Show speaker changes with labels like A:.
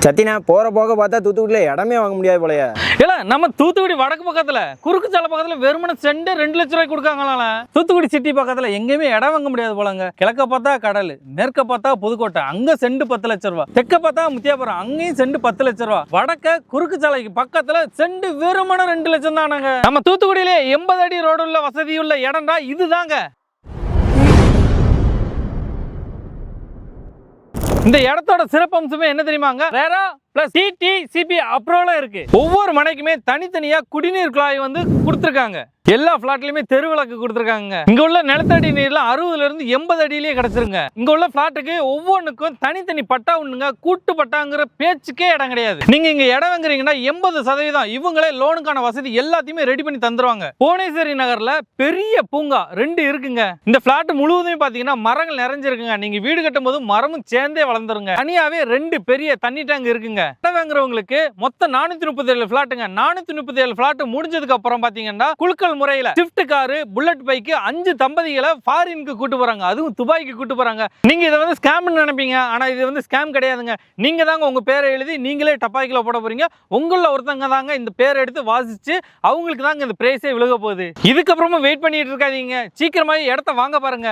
A: சத்தினா போற போக பார்த்தா தூத்துக்குடியில இடமே வாங்க முடியாது போலயே.
B: இல்ல நம்ம தூத்துக்குடி வடக்கு பக்கத்துல குறுக்கு சாலை பக்கத்துல வெறுமன செண்டு 2 லட்சம் ரூபாய் கொடுக்காங்களால. தூத்துக்குடி சிட்டி பக்கத்துல எங்கேயுமே இடம் வாங்க முடியாது போலங்க. கிழக்க பார்த்தா கடல், மேற்க பார்த்தா புதுக்கோட்டை, அங்க செண்டு 10 லட்சம் ரூபாய். தெற்க பார்த்தா முத்தியாபுரம், அங்கேயும் செண்டு 10 லட்சம் ரூபாய். வடக்க குறுக்கு சாலைக்கு பக்கத்துல செண்டு வெறுமன 2 லட்சம் தானாங்க. நம்ம தூத்துக்குடியிலே 80 அடி ரோடு உள்ள வசதி உள்ள இடம்டா இதுதாங்க. இந்த இடத்தோட சிறப்பம்சமே என்ன தெரியுமாங்க? ரேரா பிளஸ் டிடிசிபி அப்ரூவலும் இருக்கு. ஒவ்வொரு மனைக்குமே தனித்தனியா குடிநீர் குழாய் வந்து கொடுத்துருக்காங்க. எல்லா பிளாட்லயுமே தெருவிளக்கு கொடுத்துருக்காங்க. இங்க உள்ள நிலத்தடி நீர்ல 60ல இருந்து 80 அடியிலேயே கிடைச்சிருங்க. இங்க உள்ள பிளாட்டுக்கு ஒவ்வொன்றுக்கும் தனித்தனி பட்டா உண்டுங்க. கூட்டு பட்டாங்கிற பேச்சுக்கே இடம் கிடையாது. நீங்க இங்க இடம் வாங்குறீங்கன்னா 80% இவங்களே லோனுக்கான வசதி எல்லாத்தையுமே ரெடி பண்ணி தந்துருவாங்க. புவனேஸ்வரி நகர்ல பெரிய பூங்கா 2 இருக்குங்க. இந்த பிளாட் முழுவதுமே பாத்தீங்கன்னா மரங்கள் நிறைஞ்சிருக்குங்க. நீங்க வீடு கட்டும் போது மரமும் சேர்ந்தே வளர்ந்துருங்க. தனியாவே 2 பெரிய தண்ணி டேங்க் இருக்குங்க. இடம் வாங்குறவங்களுக்கு மொத்தம் 437 பிளாட்டுங்க. 437 பிளாட் முடிஞ்சதுக்கு அப்புறம் பாத்தீங்கன்னா குழுக்கள் முறையில ஷிஃப்ட் கார், புல்லட் பைக் 5 தம்பதிகளை ஃபாரினுக்கு கூட்டு போறாங்க. அதுவும் துபாய்க்கு கூட்டு போறாங்க. நீங்க இதை வந்து ஸ்கேம் நினைப்பீங்க, ஆனா இது வந்து ஸ்கேம் கிடையாதுங்க. நீங்க தாங்க உங்க பேரை எழுதி நீங்களே டப்பாய்க்குள்ள போட போறீங்க. உங்கள ஒருத்தங்க தாங்க இந்த பேரை எடுத்து வாசிச்சு அவங்களுக்கு தாங்க இந்த பிரைஸே விழுக போகுது. இதுக்கப்புறமா வெயிட் பண்ணிட்டு இருக்காதீங்க, சீக்கிரமா இடத்த வாங்க பாருங்க.